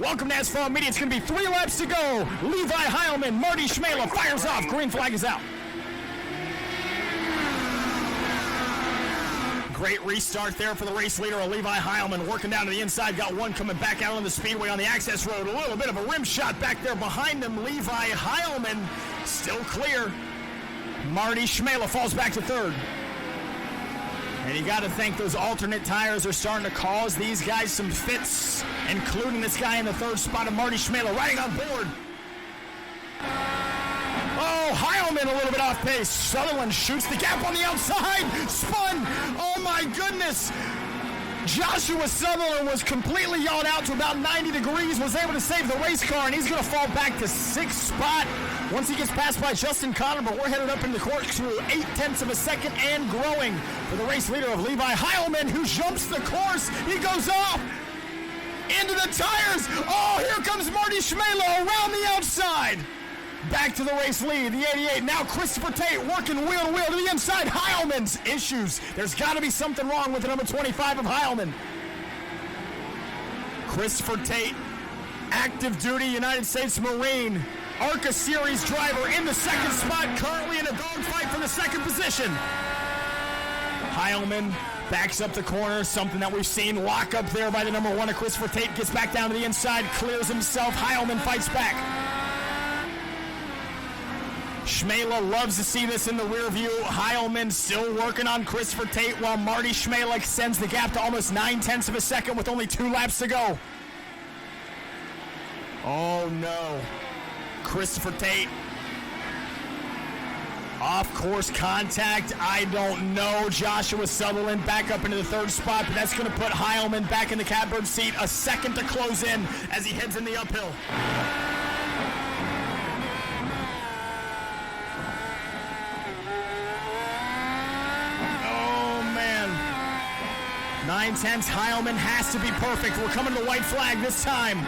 Welcome to ASPHALT Media. It's going to be 3 laps to go. Levi Hileman, Marty Cmejla fires off. Green flag is out. Great restart there for the race leader, Levi Hileman, working down to the inside. Got one coming back out on the speedway on the access road. A little bit of a rim shot back there behind him. Levi Hileman still clear. Marty Cmejla falls back to third. And you got to think those alternate tires are starting to cause these guys some fits, including this guy in the third spot of Marty Cmejla riding on board. Oh, Hileman a little bit off pace. Sutherland shoots the gap on the outside. Spun. Oh, my goodness. Joshua Sutherland was completely yawed out to about 90 degrees, was able to save the race car, and he's going to fall back to 6th spot once he gets passed by Justin Connor, but we're headed up into the corkscrew, 0.8 of a second and growing for the race leader of Levi Hileman, who jumps the course. He goes off into the tires. Oh, here comes Marty Cmejla around the outside. Back to the race lead, the 88. Now Christopher Tate working wheel to wheel to the inside. Hileman's issues. There's got to be something wrong with the number 25 of Hileman. Christopher Tate, active duty United States Marine, ARCA Series driver in the 2nd spot, currently in a dogfight for the 2nd position. Hileman backs up the corner, something that we've seen. Lock up there by the number 1 of Christopher Tate, gets back down to the inside, clears himself. Hileman fights back. Cmejla loves to see this in the rear view. Hileman still working on Christopher Tate while Marty Cmejla extends the gap to almost 0.9 of a second with only 2 laps to go. Oh no. Christopher Tate. Off-course contact, I don't know. Joshua Sutherland back up into the 3rd spot, but that's going to put Hileman back in the catbird seat. A second to close in as he heads in the uphill. Oh, man. 0.9. Hileman has to be perfect. We're coming to the white flag this time.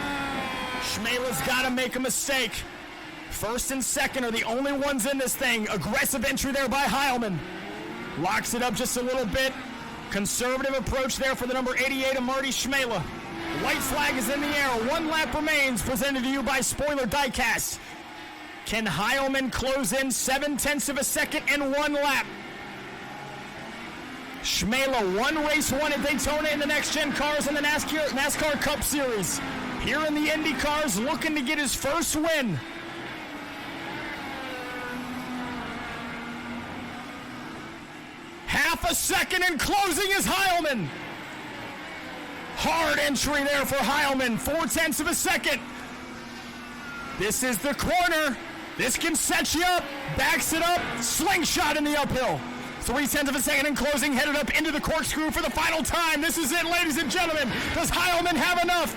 Cmejla's got to make a mistake. 1st and 2nd are the only ones in this thing. Aggressive entry there by Hileman. Locks it up just a little bit. Conservative approach there for the number 88 of Marty Cmejla. White flag is in the air. 1 lap remains, presented to you by Spoiler Diecast. Can Hileman close in 0.7 of a second in 1 lap? Cmejla, 1 race won at Daytona in the next-gen cars in the NASCAR Cup Series. Here in the Indy cars, looking to get his first win. Half a second and closing is Hileman. Hard entry there for Hileman. 0.4 of a second. This is the corner. This can set you up. Backs it up. Slingshot in the uphill. 0.3 of a second in closing. Headed up into the corkscrew for the final time. This is it, ladies and gentlemen. Does Hileman have enough?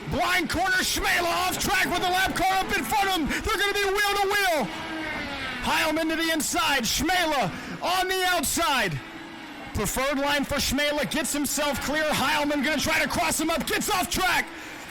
Blind corner, Cmejla off track with the lap car up in front of him. They're going to be wheel to wheel. Hileman to the inside. Cmejla on the outside. Preferred line for Cmejla. Gets himself clear. Hileman going to try to cross him up. Gets off track.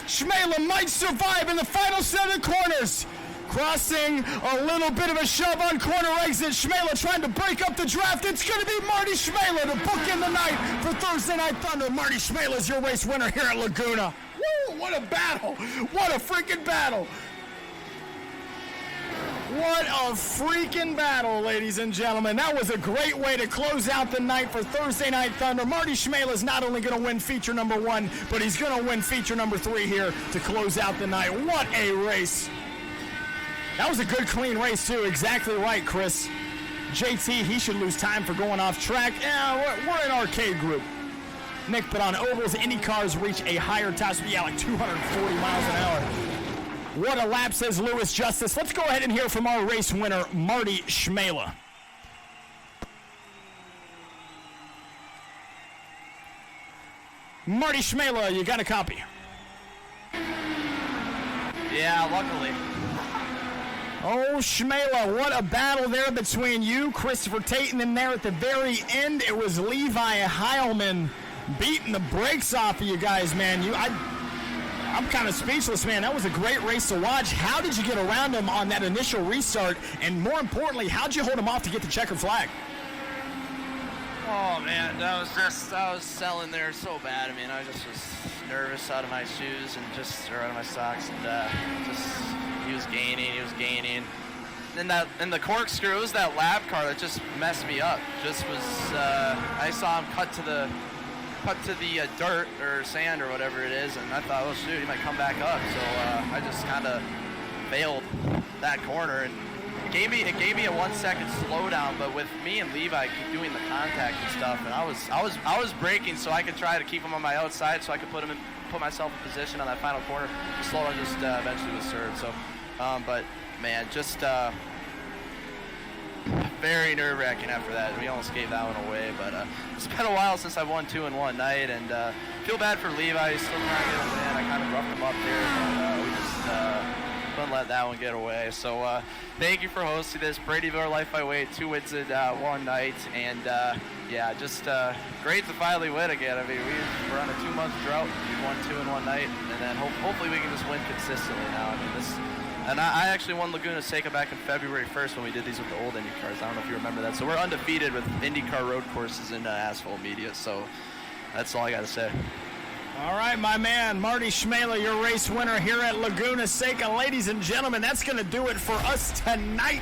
Cmejla might survive in the final set of corners. Crossing a little bit of a shove on corner exit. Cmejla trying to break up the draft. It's going to be Marty Cmejla to book in the night for Thursday Night Thunder. Marty Cmejla is your race winner here at Laguna. Woo, what a battle. What a freaking battle. What a freaking battle, ladies and gentlemen. That was a great way to close out the night for Thursday Night Thunder. Marty Cmejla is not only going to win feature number 1, but he's going to win feature number 3 here to close out the night. What a race. That was a good, clean race, too. Exactly right, Chris. JT, he should lose time for going off track. Yeah, we're an arcade group. Nick, but on ovals, Indy cars reach a higher top speed, like 240 miles an hour. What a lap, says Lewis Justice. Let's go ahead and hear from our race winner, Marty Cmejla. Marty Cmejla, you got a copy? Yeah, luckily. Oh, Cmejla, what a battle there between you, Christopher Tate, and then there at the very end, it was Levi Hileman beating the brakes off of you guys, man. I'm kind of speechless, man. That was a great race to watch. How did you get around him on that initial restart? And more importantly, how'd you hold him off to get the checkered flag? Oh, man, I was selling there so bad. I mean, I just was nervous out of my shoes and or out of my socks, and he was gaining. And the corkscrew, it was that lap car that just messed me up. I saw him cut to the dirt or sand or whatever it is, and I thought, oh shoot, he might come back up. So I just kind of failed that corner, and it gave me a 1 second slowdown. But with me and Levi keep doing the contact and stuff, and I was braking so I could try to keep him on my outside, so I could put myself in position on that final corner. The slowdown just eventually was served. So, but man, just very nerve-wracking after that. We almost gave that one away, but it's been a while since I've won 2 in one night, and feel bad for Levi. He's still trying to get a win. I kind of roughed him up there, but we just couldn't let that one get away. So thank you for hosting this. Bradyville Life by Weight, 2 wins in one night, and yeah, just great to finally win again. I mean, we're on a 2-month drought. We won 2 in one night, and then hopefully we can just win consistently now. I mean, and I actually won Laguna Seca back in February 1st when we did these with the old Indy cars. I don't know if you remember that. So we're undefeated with IndyCar road courses in asphalt media. So that's all I got to say. All right, my man, Marty Cmejla, your race winner here at Laguna Seca. Ladies and gentlemen, that's going to do it for us tonight.